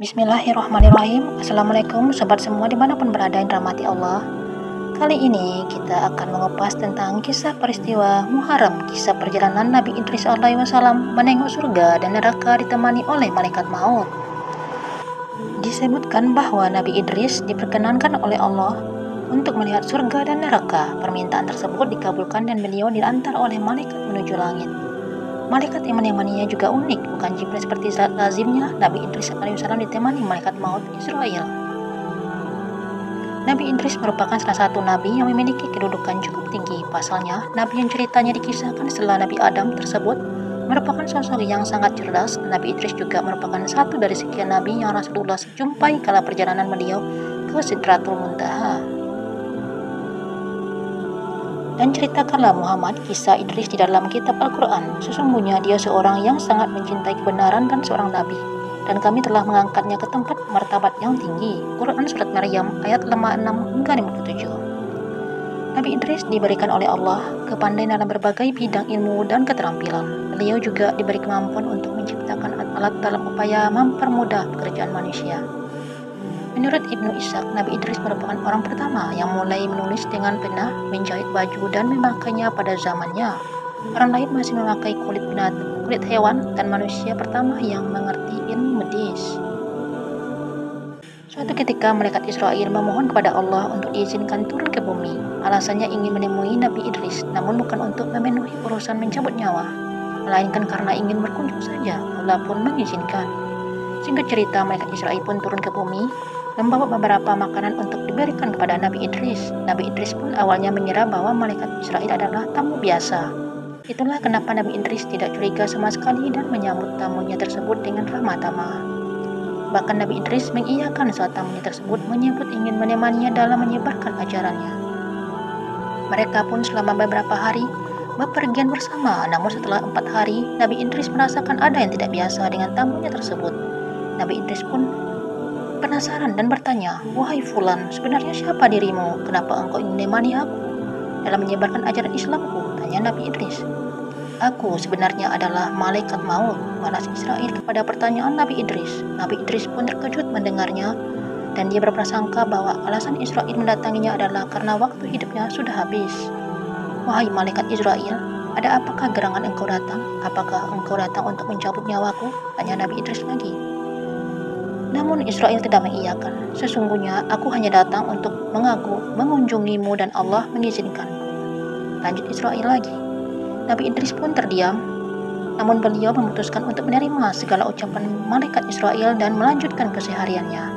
Bismillahirrahmanirrahim. Assalamualaikum sobat semua dimanapun berada yang dirahmati Allah. Kali ini kita akan mengupas tentang kisah peristiwa Muharram, kisah perjalanan Nabi Idris alaihi wasallam menengok surga dan neraka ditemani oleh malaikat maut. Disebutkan bahwa Nabi Idris diperkenankan oleh Allah untuk melihat surga dan neraka. Permintaan tersebut dikabulkan dan beliau diantar oleh malaikat menuju langit. Malaikat yang menemaninya juga unik, bukan Jibril seperti lazimnya. Nabi Idris alaihissalam ditemani malaikat maut Israel. Nabi Idris merupakan salah satu nabi yang memiliki kedudukan cukup tinggi. Pasalnya, nabi yang ceritanya dikisahkan setelah Nabi Adam tersebut merupakan sosok yang sangat cerdas. Nabi Idris juga merupakan satu dari sekian nabi yang Rasulullah jumpai kala perjalanan beliau ke Sidratul Muntaha. Dan ceritakanlah Muhammad kisah Idris di dalam kitab Al-Quran. Sesungguhnya dia seorang yang sangat mencintai kebenaran dan seorang nabi, dan kami telah mengangkatnya ke tempat martabat yang tinggi. Quran Surat Maryam ayat 56 hingga 57. Nabi Idris diberikan oleh Allah kepandaian dalam berbagai bidang ilmu dan keterampilan. Beliau juga diberi kemampuan untuk menciptakan alat dalam upaya mempermudah pekerjaan manusia. Menurut Ibnu Ishaq, Nabi Idris merupakan orang pertama yang mulai menulis dengan pena, menjahit baju dan memakainya pada zamannya. Orang lain masih memakai kulit binatang, kulit hewan, dan manusia pertama yang mengerti ilmu medis. Suatu ketika malaikat Israel memohon kepada Allah untuk diizinkan turun ke bumi. Alasannya ingin menemui Nabi Idris, namun bukan untuk memenuhi urusan mencabut nyawa, melainkan karena ingin berkunjung saja. Allah pun mengizinkan. Singkat cerita, malaikat Israel pun turun ke bumi, membawa beberapa makanan untuk diberikan kepada Nabi Idris. Nabi Idris pun awalnya mengira bahwa malaikat Israel adalah tamu biasa. Itulah kenapa Nabi Idris tidak curiga sama sekali dan menyambut tamunya tersebut dengan ramah tamah. Bahkan Nabi Idris mengiyakan saat tamunya tersebut menyebut ingin menemaninya dalam menyebarkan ajarannya. Mereka pun selama beberapa hari bepergian bersama. Namun setelah 4 hari, Nabi Idris merasakan ada yang tidak biasa dengan tamunya tersebut. Nabi Idris pun penasaran dan bertanya, "Wahai Fulan, sebenarnya siapa dirimu? Kenapa engkau ingin menemani aku dalam menyebarkan ajaran Islamku?" Tanya Nabi Idris. "Aku sebenarnya adalah malaikat maut," balas Israel kepada pertanyaan Nabi Idris. Nabi Idris pun terkejut mendengarnya, dan dia berprasangka bahwa alasan Israel mendatanginya adalah karena waktu hidupnya sudah habis. "Wahai malaikat Israel, ada apakah gerangan engkau datang? Apakah engkau datang untuk mencabut nyawaku?" Tanya Nabi Idris lagi. Namun Israel tidak mengiyakan. "Sesungguhnya aku hanya datang untuk mengunjungimu dan Allah mengizinkanku." Lanjut Israel lagi. Nabi Idris pun terdiam, namun beliau memutuskan untuk menerima segala ucapan malaikat Israel dan melanjutkan kesehariannya.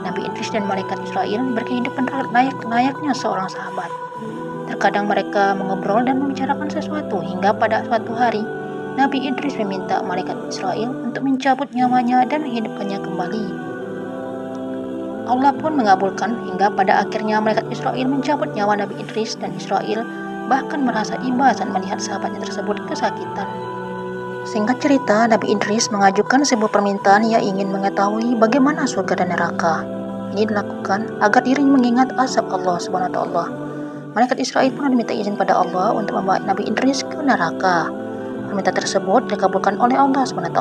Nabi Idris dan malaikat Israel berkehidupan layaknya seorang sahabat. Terkadang mereka mengobrol dan membicarakan sesuatu hingga pada suatu hari Nabi Idris meminta malaikat Israel untuk mencabut nyawanya dan menghidupkannya kembali. Allah pun mengabulkan hingga pada akhirnya malaikat Israel mencabut nyawa Nabi Idris, dan Israel bahkan merasa iba saat melihat sahabatnya tersebut kesakitan. Singkat cerita, Nabi Idris mengajukan sebuah permintaan. Ia ingin mengetahui bagaimana surga dan neraka. Ini dilakukan agar dirinya mengingat azab Allah Subhanahu wa taala. Malaikat Israel pun diminta izin pada Allah untuk membawa Nabi Idris ke neraka. Permintaan tersebut dikabulkan oleh Allah SWT.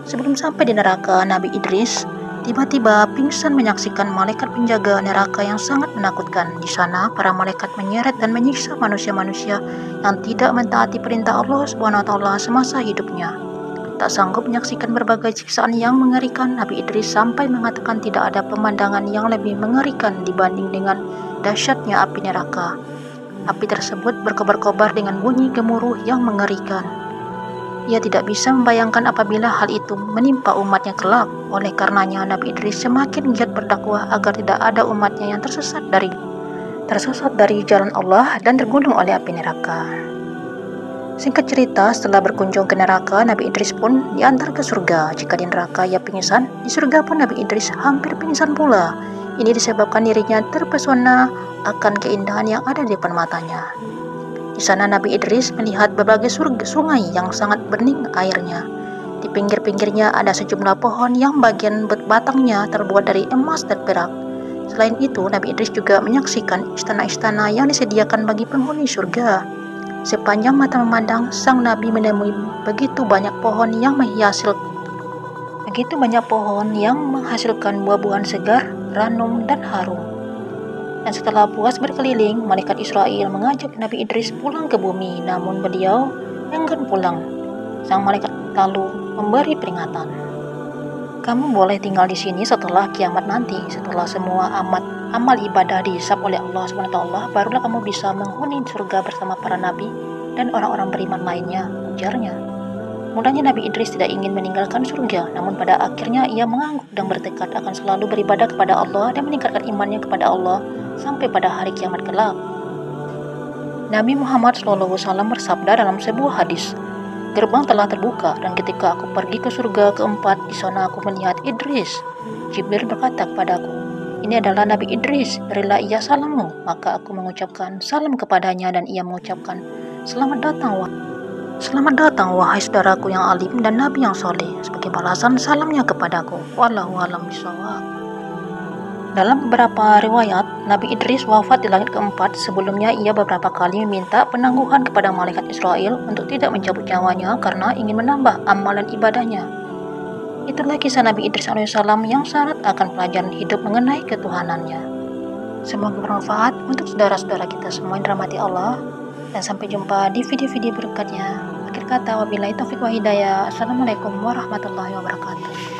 Sebelum sampai di neraka, Nabi Idris tiba-tiba pingsan menyaksikan malaikat penjaga neraka yang sangat menakutkan. Di sana, para malaikat menyeret dan menyiksa manusia-manusia yang tidak mentaati perintah Allah SWT semasa hidupnya. Tak sanggup menyaksikan berbagai siksaan yang mengerikan, Nabi Idris sampai mengatakan tidak ada pemandangan yang lebih mengerikan dibanding dengan dahsyatnya api neraka. Api tersebut berkobar-kobar dengan bunyi gemuruh yang mengerikan. Ia tidak bisa membayangkan apabila hal itu menimpa umatnya kelak. Oleh karenanya Nabi Idris semakin giat berdakwah agar tidak ada umatnya yang tersesat dari jalan Allah dan tergulung oleh api neraka. Singkat cerita, setelah berkunjung ke neraka, Nabi Idris pun diantar ke surga. Jika di neraka ia pingsan, di surga pun Nabi Idris hampir pingsan pula. Ini disebabkan dirinya terpesona akan keindahan yang ada di depan matanya. Di sana Nabi Idris melihat berbagai sungai yang sangat bening airnya. Di pinggir-pinggirnya ada sejumlah pohon yang bagian batangnya terbuat dari emas dan perak. Selain itu, Nabi Idris juga menyaksikan istana-istana yang disediakan bagi penghuni surga. Sepanjang mata memandang, sang Nabi menemui begitu banyak pohon yang menghiasi Begitu banyak pohon yang menghasilkan buah-buahan segar, ranum, dan harum. Dan setelah puas berkeliling, malaikat Israel mengajak Nabi Idris pulang ke bumi, namun beliau enggan pulang. Sang malaikat lalu memberi peringatan. Kamu boleh tinggal di sini setelah kiamat nanti, setelah semua amal ibadah dihisab oleh Allah SWT, barulah kamu bisa menghuni surga bersama para nabi dan orang-orang beriman lainnya, ujarnya. Mulanya Nabi Idris tidak ingin meninggalkan surga, namun pada akhirnya ia mengangguk dan bertekad akan selalu beribadah kepada Allah dan meningkatkan imannya kepada Allah sampai pada hari kiamat kelak. Nabi Muhammad SAW bersabda dalam sebuah hadis, gerbang telah terbuka dan ketika aku pergi ke surga keempat, di sana aku melihat Idris. Jibril berkata kepadaku, ini adalah Nabi Idris, berilah ia salammu. Maka aku mengucapkan salam kepadanya dan ia mengucapkan, Selamat datang wahai saudaraku yang alim dan nabi yang soleh, sebagai balasan salamnya kepadaku. Wallahu a'lam bishawab. Dalam beberapa riwayat, Nabi Idris wafat di langit keempat. Sebelumnya ia beberapa kali meminta penangguhan kepada malaikat Israel untuk tidak mencabut nyawanya karena ingin menambah amalan ibadahnya. Itulah kisah Nabi Idris alaihissalam yang syarat akan pelajaran hidup mengenai ketuhanannya. Semoga bermanfaat untuk saudara-saudara kita semua yang dirahmati Allah. Dan sampai jumpa di video-video berikutnya. Akhir kata, wabillahi taufiq wa hidayah. Assalamualaikum warahmatullahi wabarakatuh.